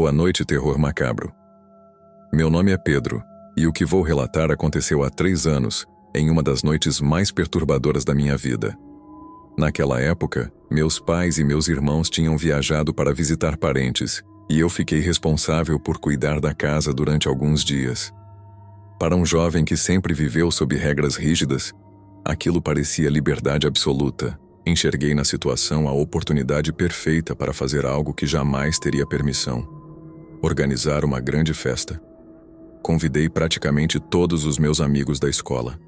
Boa noite, terror macabro. Meu nome é Pedro, e o que vou relatar aconteceu há 3 anos, em uma das noites mais perturbadoras da minha vida. Naquela época, meus pais e meus irmãos tinham viajado para visitar parentes, e eu fiquei responsável por cuidar da casa durante alguns dias. Para um jovem que sempre viveu sob regras rígidas, aquilo parecia liberdade absoluta. Enxerguei na situação a oportunidade perfeita para fazer algo que jamais teria permissão: organizar uma grande festa. Convidei praticamente todos os meus amigos da escola.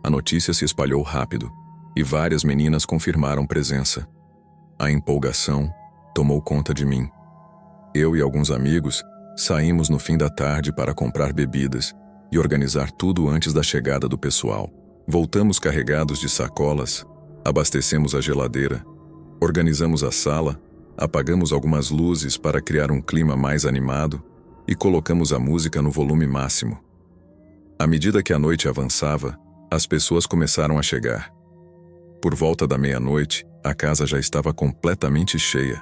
A notícia se espalhou rápido, e várias meninas confirmaram presença. A empolgação tomou conta de mim. Eu e alguns amigos saímos no fim da tarde para comprar bebidas e organizar tudo antes da chegada do pessoal. Voltamos carregados de sacolas, abastecemos a geladeira, organizamos a sala, apagamos algumas luzes para criar um clima mais animado e colocamos a música no volume máximo. À medida que a noite avançava, as pessoas começaram a chegar. Por volta da meia-noite, a casa já estava completamente cheia.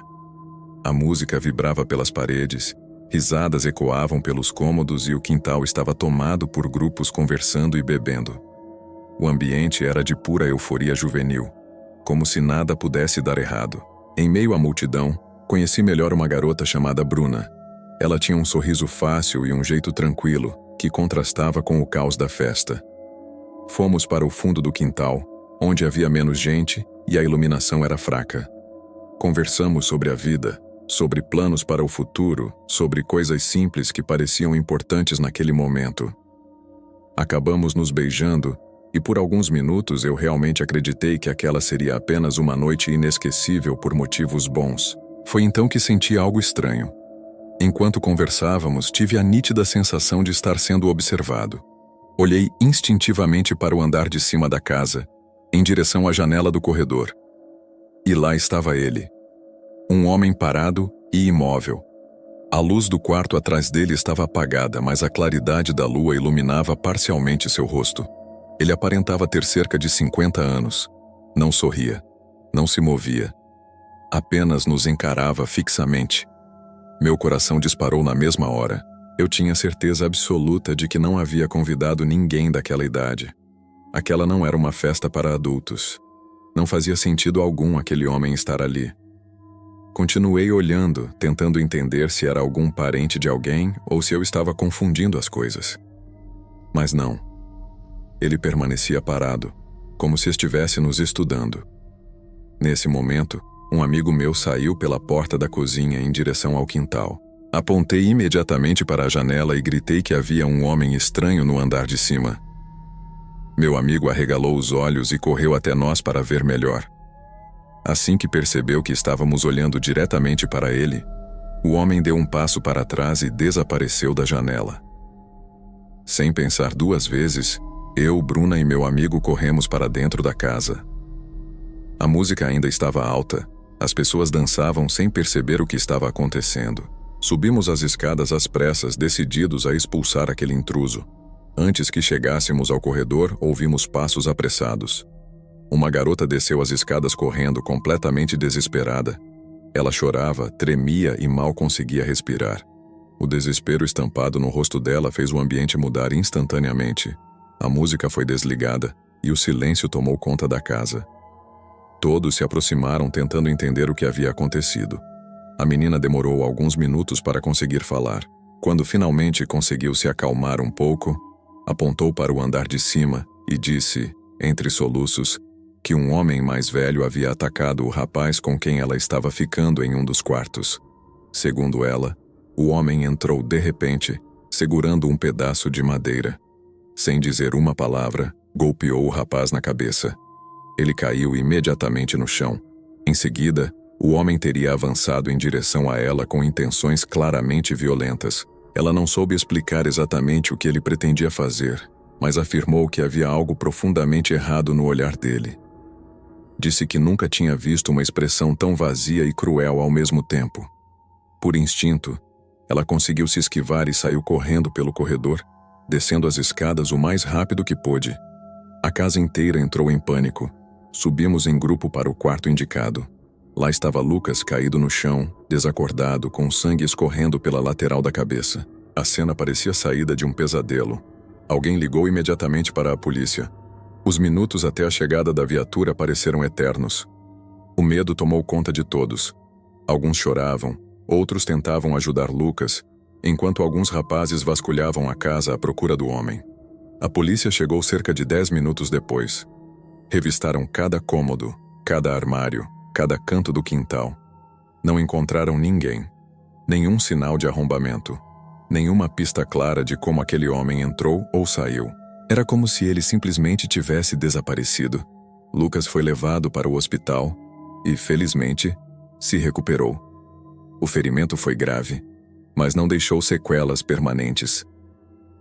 A música vibrava pelas paredes, risadas ecoavam pelos cômodos e o quintal estava tomado por grupos conversando e bebendo. O ambiente era de pura euforia juvenil, como se nada pudesse dar errado. Em meio à multidão, conheci melhor uma garota chamada Bruna. Ela tinha um sorriso fácil e um jeito tranquilo, que contrastava com o caos da festa. Fomos para o fundo do quintal, onde havia menos gente e a iluminação era fraca. Conversamos sobre a vida, sobre planos para o futuro, sobre coisas simples que pareciam importantes naquele momento. Acabamos nos beijando, e por alguns minutos eu realmente acreditei que aquela seria apenas uma noite inesquecível por motivos bons. Foi então que senti algo estranho. Enquanto conversávamos, tive a nítida sensação de estar sendo observado. Olhei instintivamente para o andar de cima da casa, em direção à janela do corredor. E lá estava ele. Um homem parado e imóvel. A luz do quarto atrás dele estava apagada, mas a claridade da lua iluminava parcialmente seu rosto. Ele aparentava ter cerca de 50 anos. Não sorria, não se movia. Apenas nos encarava fixamente. Meu coração disparou na mesma hora. Eu tinha certeza absoluta de que não havia convidado ninguém daquela idade. Aquela não era uma festa para adultos. Não fazia sentido algum aquele homem estar ali. Continuei olhando, tentando entender se era algum parente de alguém ou se eu estava confundindo as coisas. Mas não. Ele permanecia parado, como se estivesse nos estudando. Nesse momento, um amigo meu saiu pela porta da cozinha em direção ao quintal. Apontei imediatamente para a janela e gritei que havia um homem estranho no andar de cima. Meu amigo arregalou os olhos e correu até nós para ver melhor. Assim que percebeu que estávamos olhando diretamente para ele, o homem deu um passo para trás e desapareceu da janela. Sem pensar 2 vezes, eu, Bruna e meu amigo corremos para dentro da casa. A música ainda estava alta, as pessoas dançavam sem perceber o que estava acontecendo. Subimos as escadas às pressas, decididos a expulsar aquele intruso. Antes que chegássemos ao corredor, ouvimos passos apressados. Uma garota desceu as escadas correndo, completamente desesperada. Ela chorava, tremia e mal conseguia respirar. O desespero estampado no rosto dela fez o ambiente mudar instantaneamente. A música foi desligada e o silêncio tomou conta da casa. Todos se aproximaram tentando entender o que havia acontecido. A menina demorou alguns minutos para conseguir falar. Quando finalmente conseguiu se acalmar um pouco, apontou para o andar de cima e disse, entre soluços, que um homem mais velho havia atacado o rapaz com quem ela estava ficando em um dos quartos. Segundo ela, o homem entrou de repente, segurando um pedaço de madeira. Sem dizer uma palavra, golpeou o rapaz na cabeça. Ele caiu imediatamente no chão. Em seguida, o homem teria avançado em direção a ela com intenções claramente violentas. Ela não soube explicar exatamente o que ele pretendia fazer, mas afirmou que havia algo profundamente errado no olhar dele. Disse que nunca tinha visto uma expressão tão vazia e cruel ao mesmo tempo. Por instinto, ela conseguiu se esquivar e saiu correndo pelo corredor, descendo as escadas o mais rápido que pôde. A casa inteira entrou em pânico. Subimos em grupo para o quarto indicado. Lá estava Lucas caído no chão, desacordado, com sangue escorrendo pela lateral da cabeça. A cena parecia saída de um pesadelo. Alguém ligou imediatamente para a polícia. Os minutos até a chegada da viatura pareceram eternos. O medo tomou conta de todos. Alguns choravam, outros tentavam ajudar Lucas, enquanto alguns rapazes vasculhavam a casa à procura do homem. A polícia chegou cerca de 10 minutos depois. Revistaram cada cômodo, cada armário, cada canto do quintal. Não encontraram ninguém. Nenhum sinal de arrombamento. Nenhuma pista clara de como aquele homem entrou ou saiu. Era como se ele simplesmente tivesse desaparecido. Lucas foi levado para o hospital e, felizmente, se recuperou. O ferimento foi grave, mas não deixou sequelas permanentes.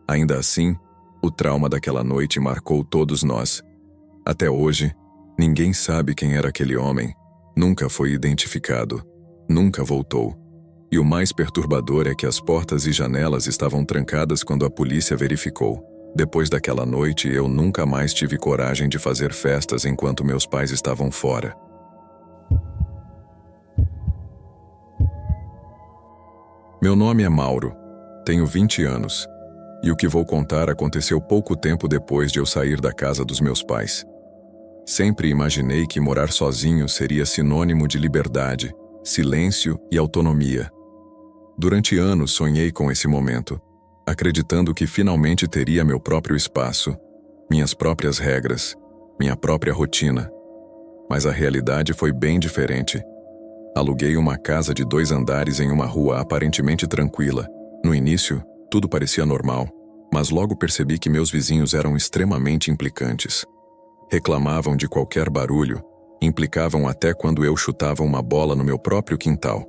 Ainda assim, o trauma daquela noite marcou todos nós. Até hoje, ninguém sabe quem era aquele homem. Nunca foi identificado. Nunca voltou. E o mais perturbador é que as portas e janelas estavam trancadas quando a polícia verificou. Depois daquela noite, eu nunca mais tive coragem de fazer festas enquanto meus pais estavam fora. Meu nome é Mauro. Tenho 20 anos. E o que vou contar aconteceu pouco tempo depois de eu sair da casa dos meus pais. Sempre imaginei que morar sozinho seria sinônimo de liberdade, silêncio e autonomia. Durante anos sonhei com esse momento, acreditando que finalmente teria meu próprio espaço, minhas próprias regras, minha própria rotina. Mas a realidade foi bem diferente. Aluguei uma casa de 2 andares em uma rua aparentemente tranquila. No início, tudo parecia normal, mas logo percebi que meus vizinhos eram extremamente implicantes. Reclamavam de qualquer barulho, implicavam até quando eu chutava uma bola no meu próprio quintal.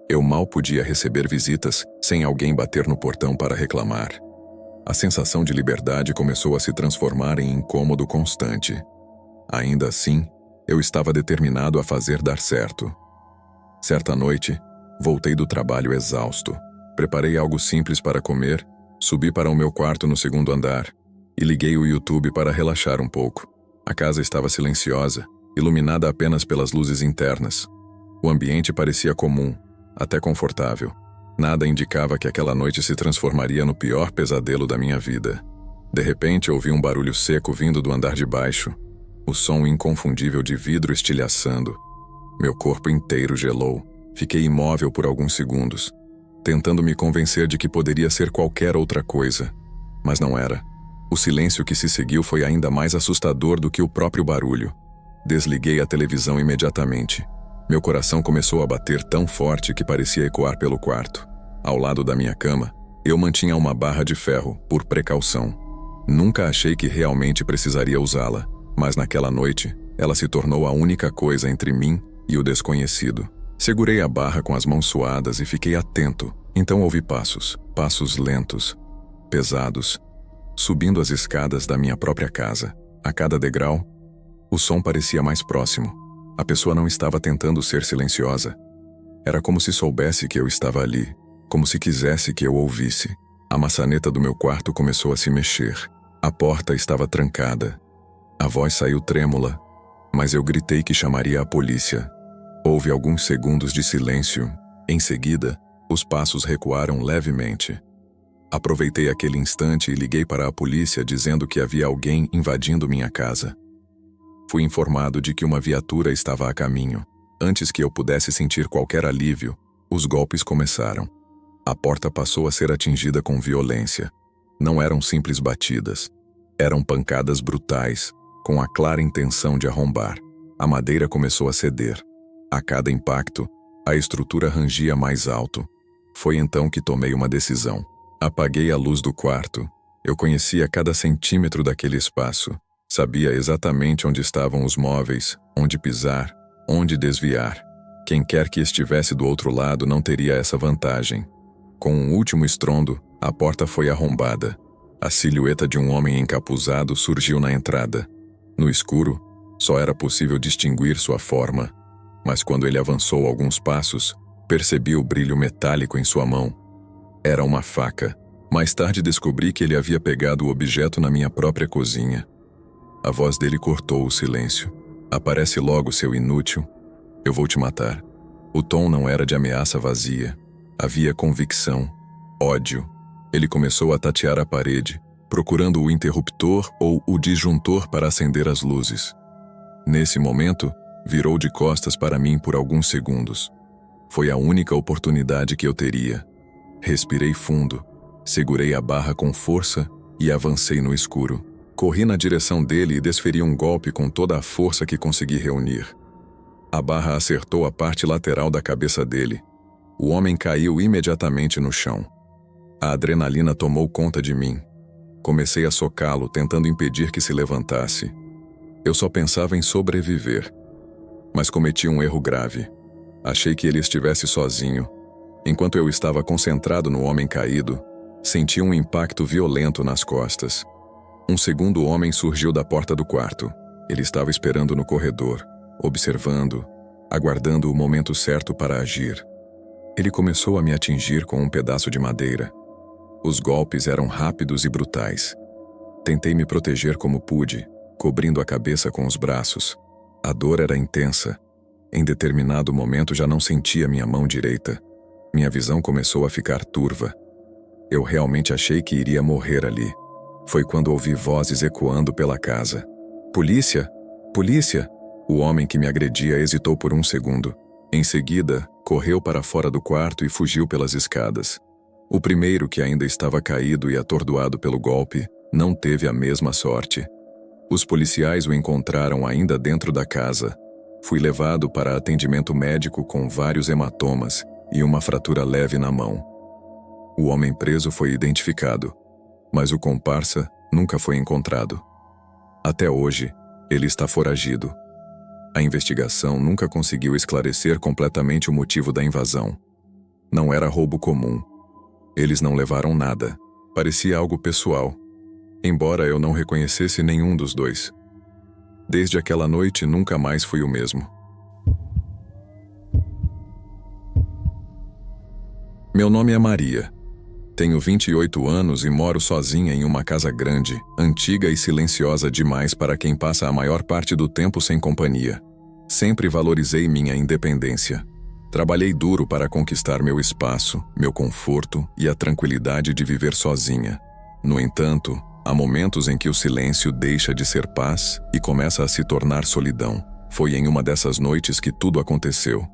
Eu mal podia receber visitas sem alguém bater no portão para reclamar. A sensação de liberdade começou a se transformar em incômodo constante. Ainda assim, eu estava determinado a fazer dar certo. Certa noite, voltei do trabalho exausto. Preparei algo simples para comer, subi para o meu quarto no 2º andar e liguei o YouTube para relaxar um pouco. A casa estava silenciosa, iluminada apenas pelas luzes internas. O ambiente parecia comum, até confortável. Nada indicava que aquela noite se transformaria no pior pesadelo da minha vida. De repente, ouvi um barulho seco vindo do andar de baixo, o som inconfundível de vidro estilhaçando. Meu corpo inteiro gelou. Fiquei imóvel por alguns segundos, tentando me convencer de que poderia ser qualquer outra coisa. Mas não era. O silêncio que se seguiu foi ainda mais assustador do que o próprio barulho. Desliguei a televisão imediatamente. Meu coração começou a bater tão forte que parecia ecoar pelo quarto. Ao lado da minha cama, eu mantinha uma barra de ferro, por precaução. Nunca achei que realmente precisaria usá-la, mas naquela noite, ela se tornou a única coisa entre mim e o desconhecido. Segurei a barra com as mãos suadas e fiquei atento. Então ouvi passos lentos, pesados, subindo as escadas da minha própria casa. A cada degrau, o som parecia mais próximo. A pessoa não estava tentando ser silenciosa. Era como se soubesse que eu estava ali, como se quisesse que eu ouvisse. A maçaneta do meu quarto começou a se mexer. A porta estava trancada. A voz saiu trêmula, mas eu gritei que chamaria a polícia. Houve alguns segundos de silêncio. Em seguida, os passos recuaram levemente. Aproveitei aquele instante e liguei para a polícia dizendo que havia alguém invadindo minha casa. Fui informado de que uma viatura estava a caminho. Antes que eu pudesse sentir qualquer alívio, os golpes começaram. A porta passou a ser atingida com violência. Não eram simples batidas. Eram pancadas brutais, com a clara intenção de arrombar. A madeira começou a ceder. A cada impacto, a estrutura rangia mais alto. Foi então que tomei uma decisão. Apaguei a luz do quarto. Eu conhecia cada centímetro daquele espaço. Sabia exatamente onde estavam os móveis, onde pisar, onde desviar. Quem quer que estivesse do outro lado não teria essa vantagem. Com um último estrondo, a porta foi arrombada. A silhueta de um homem encapuzado surgiu na entrada. No escuro, só era possível distinguir sua forma. Mas quando ele avançou alguns passos, percebi o brilho metálico em sua mão. Era uma faca. Mais tarde descobri que ele havia pegado o objeto na minha própria cozinha. A voz dele cortou o silêncio. Aparece logo, seu inútil. Eu vou te matar. O tom não era de ameaça vazia. Havia convicção, ódio. Ele começou a tatear a parede, procurando o interruptor ou o disjuntor para acender as luzes. Nesse momento, virou de costas para mim por alguns segundos. Foi a única oportunidade que eu teria. Respirei fundo, segurei a barra com força e avancei no escuro. Corri na direção dele e desferi um golpe com toda a força que consegui reunir. A barra acertou a parte lateral da cabeça dele. O homem caiu imediatamente no chão. A adrenalina tomou conta de mim. Comecei a socá-lo, tentando impedir que se levantasse. Eu só pensava em sobreviver. Mas cometi um erro grave. Achei que ele estivesse sozinho. Enquanto eu estava concentrado no homem caído, senti um impacto violento nas costas. Um segundo homem surgiu da porta do quarto. Ele estava esperando no corredor, observando, aguardando o momento certo para agir. Ele começou a me atingir com um pedaço de madeira. Os golpes eram rápidos e brutais. Tentei me proteger como pude, cobrindo a cabeça com os braços. A dor era intensa. Em determinado momento já não sentia minha mão direita. Minha visão começou a ficar turva. Eu realmente achei que iria morrer ali. Foi quando ouvi vozes ecoando pela casa. Polícia! Polícia! O homem que me agredia hesitou por um segundo. Em seguida, correu para fora do quarto e fugiu pelas escadas. O primeiro, que ainda estava caído e atordoado pelo golpe, não teve a mesma sorte. Os policiais o encontraram ainda dentro da casa. Fui levado para atendimento médico com vários hematomas e uma fratura leve na mão. O homem preso foi identificado, mas o comparsa nunca foi encontrado. Até hoje, ele está foragido. A investigação nunca conseguiu esclarecer completamente o motivo da invasão. Não era roubo comum. Eles não levaram nada. Parecia algo pessoal, embora eu não reconhecesse nenhum dos dois. Desde aquela noite, nunca mais fui o mesmo. Meu nome é Maria. Tenho 28 anos e moro sozinha em uma casa grande, antiga e silenciosa demais para quem passa a maior parte do tempo sem companhia. Sempre valorizei minha independência. Trabalhei duro para conquistar meu espaço, meu conforto e a tranquilidade de viver sozinha. No entanto, há momentos em que o silêncio deixa de ser paz e começa a se tornar solidão. Foi em uma dessas noites que tudo aconteceu.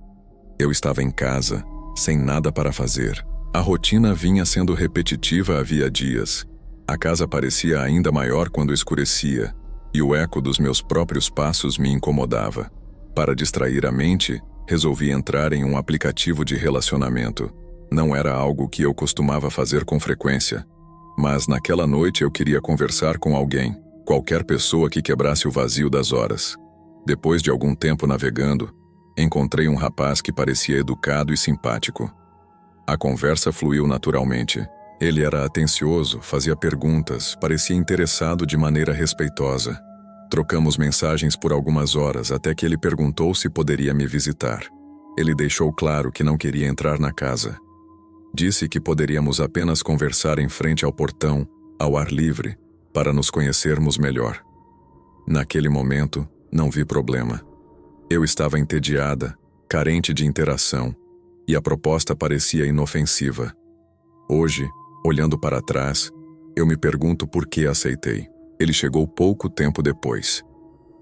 Eu estava em casa, sem nada para fazer. A rotina vinha sendo repetitiva havia dias. A casa parecia ainda maior quando escurecia, e o eco dos meus próprios passos me incomodava. Para distrair a mente, resolvi entrar em um aplicativo de relacionamento. Não era algo que eu costumava fazer com frequência. Mas naquela noite eu queria conversar com alguém, qualquer pessoa que quebrasse o vazio das horas. Depois de algum tempo navegando, encontrei um rapaz que parecia educado e simpático. A conversa fluiu naturalmente. Ele era atencioso, fazia perguntas, parecia interessado de maneira respeitosa. Trocamos mensagens por algumas horas até que ele perguntou se poderia me visitar. Ele deixou claro que não queria entrar na casa. Disse que poderíamos apenas conversar em frente ao portão, ao ar livre, para nos conhecermos melhor. Naquele momento, não vi problema. Eu estava entediada, carente de interação, e a proposta parecia inofensiva. Hoje, olhando para trás, eu me pergunto por que aceitei. Ele chegou pouco tempo depois.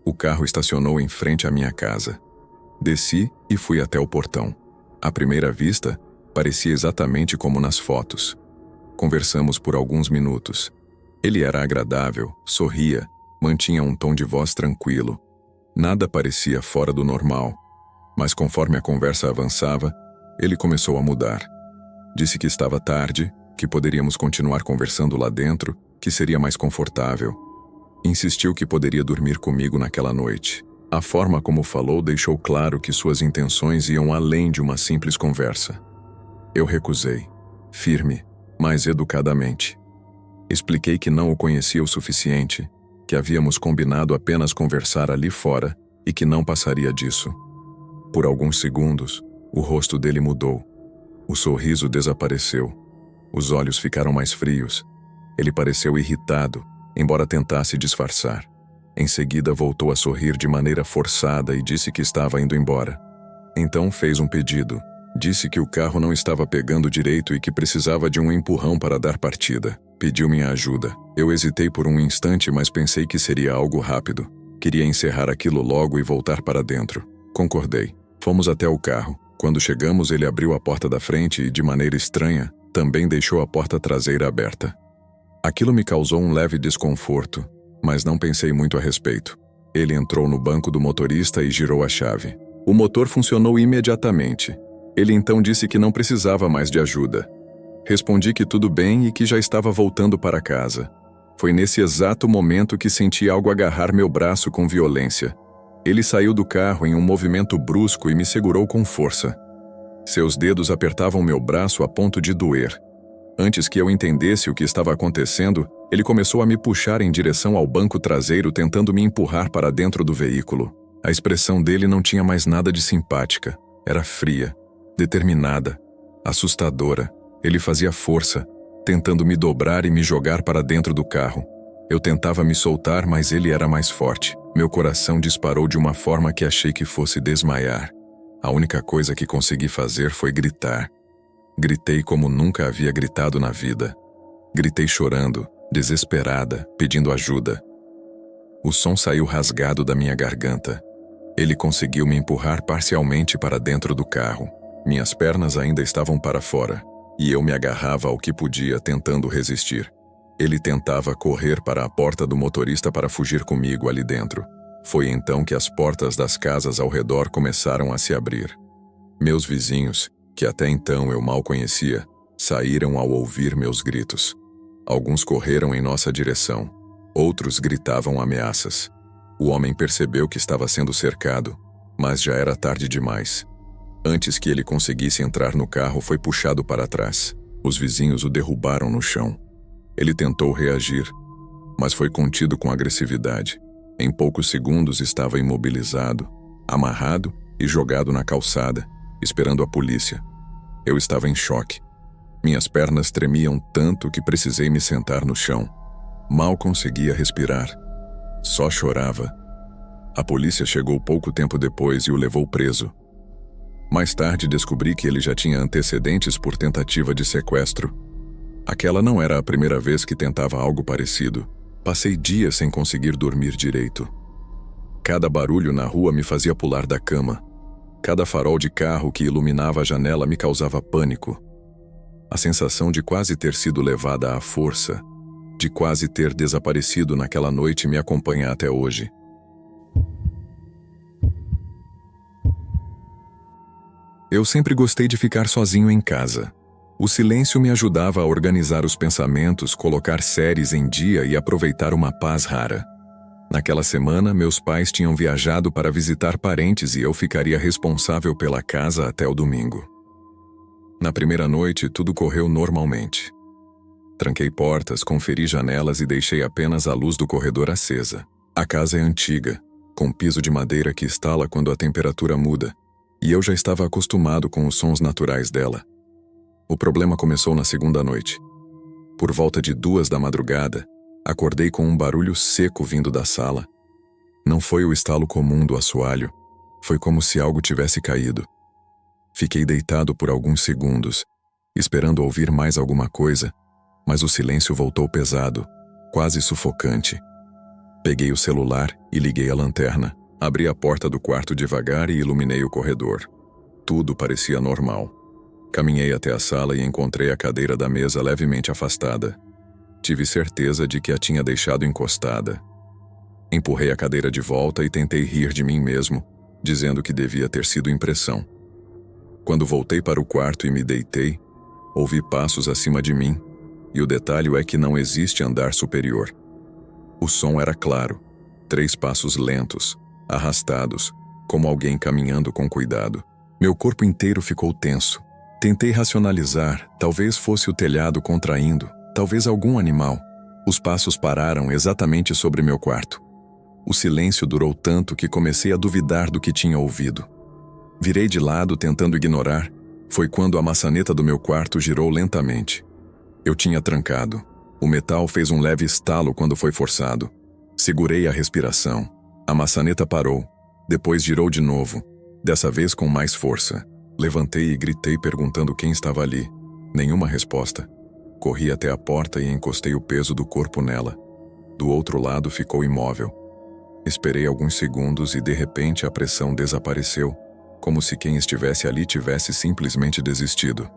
O carro estacionou em frente à minha casa. Desci e fui até o portão. À primeira vista, parecia exatamente como nas fotos. Conversamos por alguns minutos. Ele era agradável, sorria, mantinha um tom de voz tranquilo. Nada parecia fora do normal. Mas conforme a conversa avançava, ele começou a mudar. Disse que estava tarde, que poderíamos continuar conversando lá dentro, que seria mais confortável. Insistiu que poderia dormir comigo naquela noite. A forma como falou deixou claro que suas intenções iam além de uma simples conversa. Eu recusei, firme, mas educadamente. Expliquei que não o conhecia o suficiente, que havíamos combinado apenas conversar ali fora e que não passaria disso. Por alguns segundos, o rosto dele mudou. O sorriso desapareceu. Os olhos ficaram mais frios. Ele pareceu irritado, embora tentasse disfarçar. Em seguida voltou a sorrir de maneira forçada e disse que estava indo embora. Então fez um pedido. Disse que o carro não estava pegando direito e que precisava de um empurrão para dar partida. Pediu minha ajuda. Eu hesitei por um instante, mas pensei que seria algo rápido. Queria encerrar aquilo logo e voltar para dentro. Concordei. Fomos até o carro. Quando chegamos, ele abriu a porta da frente e, de maneira estranha, também deixou a porta traseira aberta. Aquilo me causou um leve desconforto, mas não pensei muito a respeito. Ele entrou no banco do motorista e girou a chave. O motor funcionou imediatamente. Ele então disse que não precisava mais de ajuda. Respondi que tudo bem e que já estava voltando para casa. Foi nesse exato momento que senti algo agarrar meu braço com violência. Ele saiu do carro em um movimento brusco e me segurou com força. Seus dedos apertavam meu braço a ponto de doer. Antes que eu entendesse o que estava acontecendo, ele começou a me puxar em direção ao banco traseiro, tentando me empurrar para dentro do veículo. A expressão dele não tinha mais nada de simpática. Era fria, determinada, assustadora. Ele fazia força, tentando me dobrar e me jogar para dentro do carro. Eu tentava me soltar, mas ele era mais forte. Meu coração disparou de uma forma que achei que fosse desmaiar. A única coisa que consegui fazer foi gritar. Gritei como nunca havia gritado na vida. Gritei chorando, desesperada, pedindo ajuda. O som saiu rasgado da minha garganta. Ele conseguiu me empurrar parcialmente para dentro do carro. Minhas pernas ainda estavam para fora, e eu me agarrava ao que podia, tentando resistir. Ele tentava correr para a porta do motorista para fugir comigo ali dentro. Foi então que as portas das casas ao redor começaram a se abrir. Meus vizinhos, que até então eu mal conhecia, saíram ao ouvir meus gritos. Alguns correram em nossa direção. Outros gritavam ameaças. O homem percebeu que estava sendo cercado, mas já era tarde demais. Antes que ele conseguisse entrar no carro, foi puxado para trás. Os vizinhos o derrubaram no chão. Ele tentou reagir, mas foi contido com agressividade. Em poucos segundos estava imobilizado, amarrado e jogado na calçada, esperando a polícia. Eu estava em choque. Minhas pernas tremiam tanto que precisei me sentar no chão. Mal conseguia respirar. Só chorava. A polícia chegou pouco tempo depois e o levou preso. Mais tarde descobri que ele já tinha antecedentes por tentativa de sequestro. Aquela não era a primeira vez que tentava algo parecido. Passei dias sem conseguir dormir direito. Cada barulho na rua me fazia pular da cama. Cada farol de carro que iluminava a janela me causava pânico. A sensação de quase ter sido levada à força, de quase ter desaparecido naquela noite, me acompanha até hoje. Eu sempre gostei de ficar sozinho em casa. O silêncio me ajudava a organizar os pensamentos, colocar séries em dia e aproveitar uma paz rara. Naquela semana, meus pais tinham viajado para visitar parentes e eu ficaria responsável pela casa até o domingo. Na primeira noite, tudo correu normalmente. Tranquei portas, conferi janelas e deixei apenas a luz do corredor acesa. A casa é antiga, com piso de madeira que estala quando a temperatura muda, e eu já estava acostumado com os sons naturais dela. O problema começou na segunda noite. Por volta de 2 da madrugada, acordei com um barulho seco vindo da sala. Não foi o estalo comum do assoalho, foi como se algo tivesse caído. Fiquei deitado por alguns segundos, esperando ouvir mais alguma coisa, mas o silêncio voltou pesado, quase sufocante. Peguei o celular e liguei a lanterna, abri a porta do quarto devagar e iluminei o corredor. Tudo parecia normal. Caminhei até a sala e encontrei a cadeira da mesa levemente afastada. Tive certeza de que a tinha deixado encostada. Empurrei a cadeira de volta e tentei rir de mim mesmo, dizendo que devia ter sido impressão. Quando voltei para o quarto e me deitei, ouvi passos acima de mim, e o detalhe é que não existe andar superior. O som era claro, 3 passos lentos, arrastados, como alguém caminhando com cuidado. Meu corpo inteiro ficou tenso. Tentei racionalizar, talvez fosse o telhado contraindo, talvez algum animal. Os passos pararam exatamente sobre meu quarto. O silêncio durou tanto que comecei a duvidar do que tinha ouvido. Virei de lado tentando ignorar. Foi quando a maçaneta do meu quarto girou lentamente. Eu tinha trancado. O metal fez um leve estalo quando foi forçado. Segurei a respiração. A maçaneta parou. Depois girou de novo. Dessa vez com mais força. Levantei e gritei perguntando quem estava ali. Nenhuma resposta. Corri até a porta e encostei o peso do corpo nela. Do outro lado ficou imóvel. Esperei alguns segundos e de repente a pressão desapareceu, como se quem estivesse ali tivesse simplesmente desistido.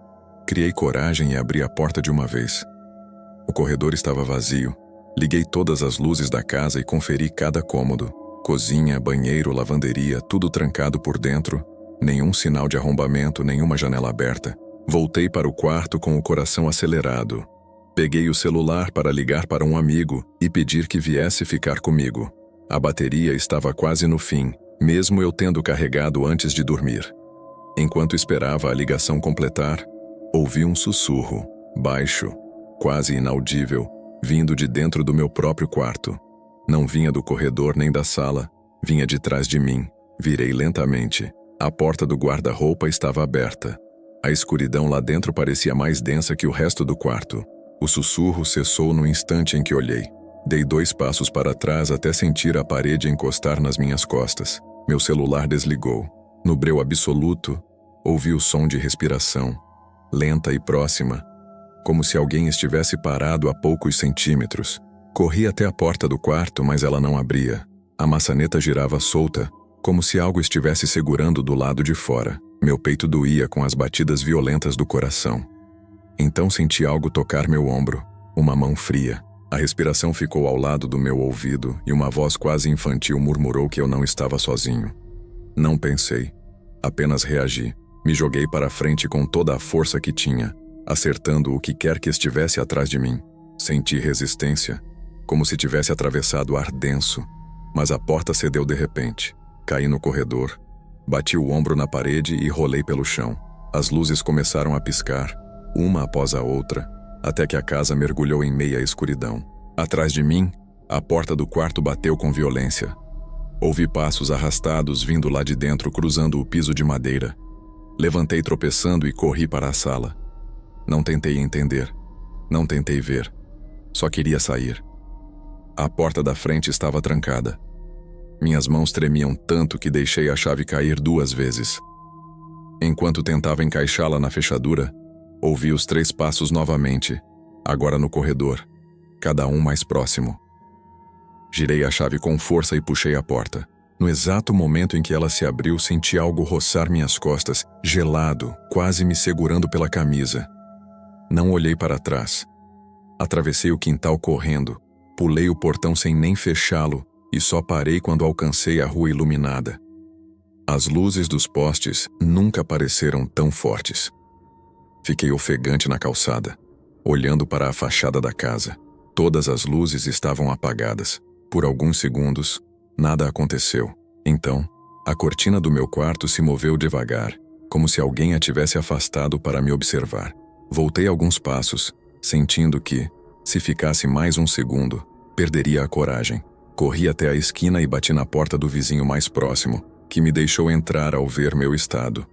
Criei coragem e abri a porta de uma vez. O corredor estava vazio. Liguei todas as luzes da casa e conferi cada cômodo. Cozinha, banheiro, lavanderia, tudo trancado por dentro. Nenhum sinal de arrombamento, nenhuma janela aberta. Voltei para o quarto com o coração acelerado. Peguei o celular para ligar para um amigo e pedir que viesse ficar comigo. A bateria estava quase no fim, mesmo eu tendo carregado antes de dormir. Enquanto esperava a ligação completar, ouvi um sussurro, baixo, quase inaudível, vindo de dentro do meu próprio quarto. Não vinha do corredor nem da sala, vinha de trás de mim. Virei lentamente. A porta do guarda-roupa estava aberta. A escuridão lá dentro parecia mais densa que o resto do quarto. O sussurro cessou no instante em que olhei. Dei 2 passos para trás até sentir a parede encostar nas minhas costas. Meu celular desligou. No breu absoluto, ouvi o som de respiração, lenta e próxima, como se alguém estivesse parado a poucos centímetros. Corri até a porta do quarto, mas ela não abria. A maçaneta girava solta, como se algo estivesse segurando do lado de fora. Meu peito doía com as batidas violentas do coração. Então senti algo tocar meu ombro, uma mão fria. A respiração ficou ao lado do meu ouvido e uma voz quase infantil murmurou que eu não estava sozinho. Não pensei, apenas reagi. Me joguei para frente com toda a força que tinha, acertando o que quer que estivesse atrás de mim. Senti resistência, como se tivesse atravessado ar denso, mas a porta cedeu de repente. Caí no corredor, bati o ombro na parede e rolei pelo chão. As luzes começaram a piscar, uma após a outra, até que a casa mergulhou em meia escuridão. Atrás de mim, a porta do quarto bateu com violência. Ouvi passos arrastados vindo lá de dentro, cruzando o piso de madeira. Levantei tropeçando e corri para a sala. Não tentei entender, não tentei ver. Só queria sair. A porta da frente estava trancada. Minhas mãos tremiam tanto que deixei a chave cair 2 vezes. Enquanto tentava encaixá-la na fechadura, ouvi os 3 passos novamente, agora no corredor, cada um mais próximo. Girei a chave com força e puxei a porta. No exato momento em que ela se abriu, senti algo roçar minhas costas, gelado, quase me segurando pela camisa. Não olhei para trás. Atravessei o quintal correndo, pulei o portão sem nem fechá-lo e só parei quando alcancei a rua iluminada. As luzes dos postes nunca pareceram tão fortes. Fiquei ofegante na calçada, olhando para a fachada da casa. Todas as luzes estavam apagadas. Por alguns segundos, nada aconteceu. Então, a cortina do meu quarto se moveu devagar, como se alguém a tivesse afastado para me observar. Voltei alguns passos, sentindo que, se ficasse mais um segundo, perderia a coragem. Corri até a esquina e bati na porta do vizinho mais próximo, que me deixou entrar ao ver meu estado.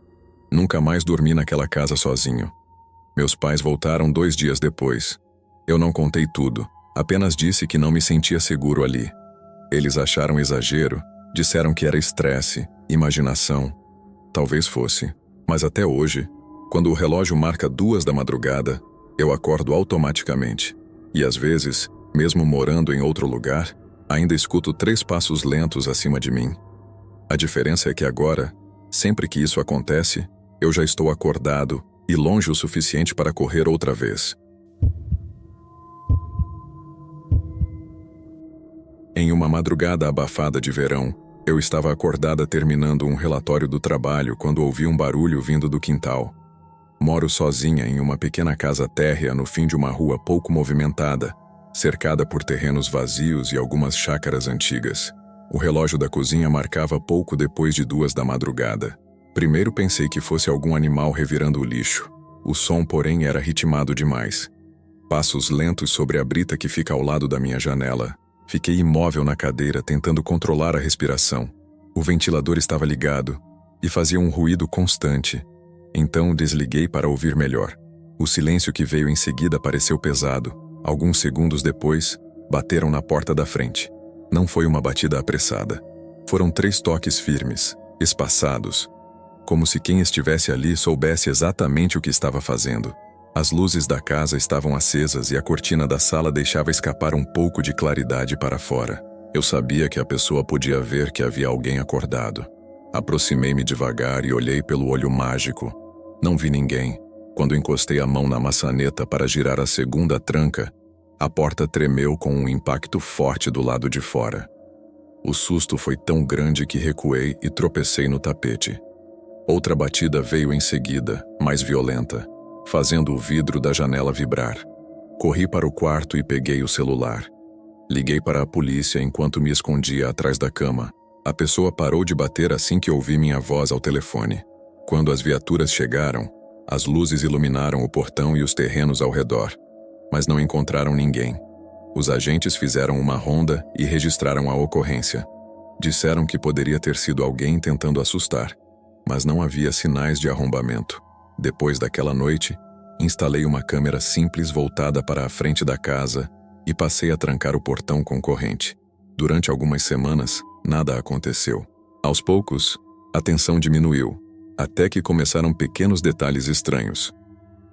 Nunca mais dormi naquela casa sozinho. Meus pais voltaram 2 dias depois. Eu não contei tudo, apenas disse que não me sentia seguro ali. Eles acharam exagero, disseram que era estresse, imaginação. Talvez fosse, mas até hoje, quando o relógio marca 2 da madrugada, eu acordo automaticamente. E às vezes, mesmo morando em outro lugar, ainda escuto 3 passos lentos acima de mim. A diferença é que agora, sempre que isso acontece, eu já estou acordado e longe o suficiente para correr outra vez. Em uma madrugada abafada de verão, eu estava acordada terminando um relatório do trabalho quando ouvi um barulho vindo do quintal. Moro sozinha em uma pequena casa térrea no fim de uma rua pouco movimentada, cercada por terrenos vazios e algumas chácaras antigas. O relógio da cozinha marcava pouco depois de 2 da madrugada. Primeiro pensei que fosse algum animal revirando o lixo. O som, porém, era ritmado demais. Passos lentos sobre a brita que fica ao lado da minha janela. Fiquei imóvel na cadeira, tentando controlar a respiração. O ventilador estava ligado e fazia um ruído constante. Então desliguei para ouvir melhor. O silêncio que veio em seguida pareceu pesado. Alguns segundos depois, bateram na porta da frente. Não foi uma batida apressada. Foram 3 toques firmes, espaçados, como se quem estivesse ali soubesse exatamente o que estava fazendo. As luzes da casa estavam acesas e a cortina da sala deixava escapar um pouco de claridade para fora. Eu sabia que a pessoa podia ver que havia alguém acordado. Aproximei-me devagar e olhei pelo olho mágico. Não vi ninguém. Quando encostei a mão na maçaneta para girar a segunda tranca, a porta tremeu com um impacto forte do lado de fora. O susto foi tão grande que recuei e tropecei no tapete. Outra batida veio em seguida, mais violenta, fazendo o vidro da janela vibrar. Corri para o quarto e peguei o celular. Liguei para a polícia enquanto me escondia atrás da cama. A pessoa parou de bater assim que ouvi minha voz ao telefone. Quando as viaturas chegaram, as luzes iluminaram o portão e os terrenos ao redor, mas não encontraram ninguém. Os agentes fizeram uma ronda e registraram a ocorrência. Disseram que poderia ter sido alguém tentando assustar, mas não havia sinais de arrombamento. Depois daquela noite, instalei uma câmera simples voltada para a frente da casa e passei a trancar o portão com corrente. Durante algumas semanas, nada aconteceu. Aos poucos, a tensão diminuiu, até que começaram pequenos detalhes estranhos.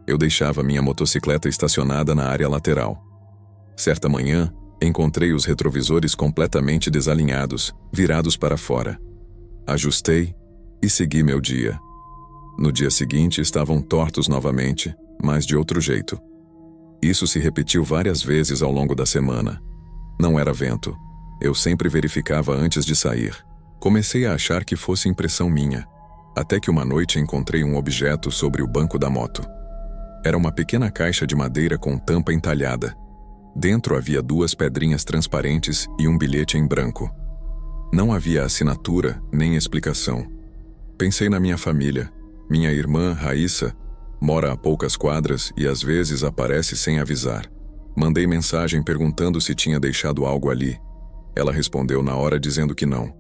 Eu deixava minha motocicleta estacionada na área lateral. Certa manhã, encontrei os retrovisores completamente desalinhados, virados para fora. Ajustei e segui meu dia. No dia seguinte estavam tortos novamente, mas de outro jeito. Isso se repetiu várias vezes ao longo da semana. Não era vento. Eu sempre verificava antes de sair. Comecei a achar que fosse impressão minha, até que uma noite encontrei um objeto sobre o banco da moto. Era uma pequena caixa de madeira com tampa entalhada. Dentro havia 2 pedrinhas transparentes e um bilhete em branco. Não havia assinatura nem explicação. Pensei na minha família. Minha irmã, Raíssa, mora a poucas quadras e às vezes aparece sem avisar. Mandei mensagem perguntando se tinha deixado algo ali. Ela respondeu na hora dizendo que não.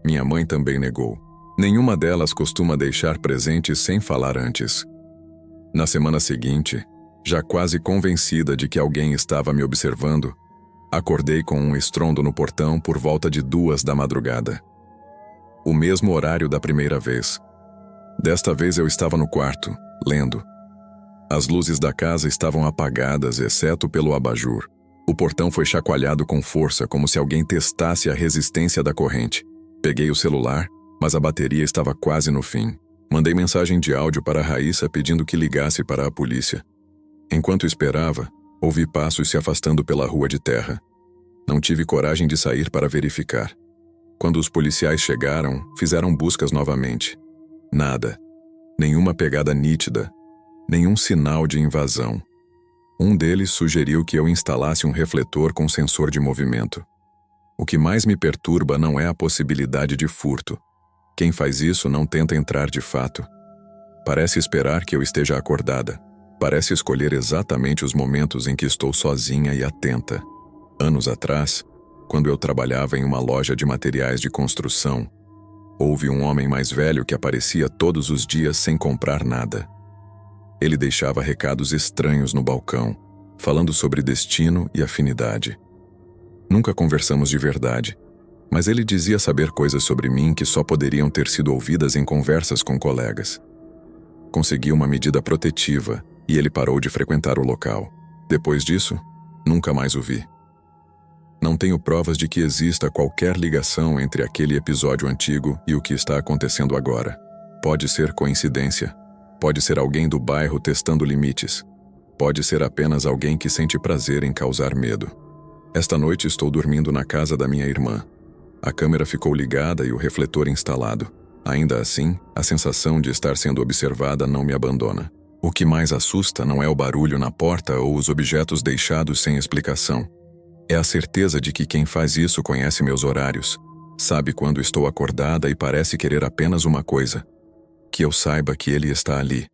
Minha mãe também negou. Nenhuma delas costuma deixar presentes sem falar antes. Na semana seguinte, já quase convencida de que alguém estava me observando, acordei com um estrondo no portão por volta de 2 da madrugada. O mesmo horário da primeira vez. Desta vez eu estava no quarto, lendo. As luzes da casa estavam apagadas, exceto pelo abajur. O portão foi chacoalhado com força, como se alguém testasse a resistência da corrente. Peguei o celular, mas a bateria estava quase no fim. Mandei mensagem de áudio para Raíssa pedindo que ligasse para a polícia. Enquanto esperava, ouvi passos se afastando pela rua de terra. Não tive coragem de sair para verificar. Quando os policiais chegaram, fizeram buscas novamente. Nada. Nenhuma pegada nítida. Nenhum sinal de invasão. Um deles sugeriu que eu instalasse um refletor com sensor de movimento. O que mais me perturba não é a possibilidade de furto. Quem faz isso não tenta entrar de fato. Parece esperar que eu esteja acordada. Parece escolher exatamente os momentos em que estou sozinha e atenta. Anos atrás, quando eu trabalhava em uma loja de materiais de construção, houve um homem mais velho que aparecia todos os dias sem comprar nada. Ele deixava recados estranhos no balcão, falando sobre destino e afinidade. Nunca conversamos de verdade, mas ele dizia saber coisas sobre mim que só poderiam ter sido ouvidas em conversas com colegas. Consegui uma medida protetiva e ele parou de frequentar o local. Depois disso, nunca mais o vi. Não tenho provas de que exista qualquer ligação entre aquele episódio antigo e o que está acontecendo agora. Pode ser coincidência. Pode ser alguém do bairro testando limites. Pode ser apenas alguém que sente prazer em causar medo. Esta noite estou dormindo na casa da minha irmã. A câmera ficou ligada e o refletor instalado. Ainda assim, a sensação de estar sendo observada não me abandona. O que mais assusta não é o barulho na porta ou os objetos deixados sem explicação. É a certeza de que quem faz isso conhece meus horários, sabe quando estou acordada e parece querer apenas uma coisa: que eu saiba que ele está ali.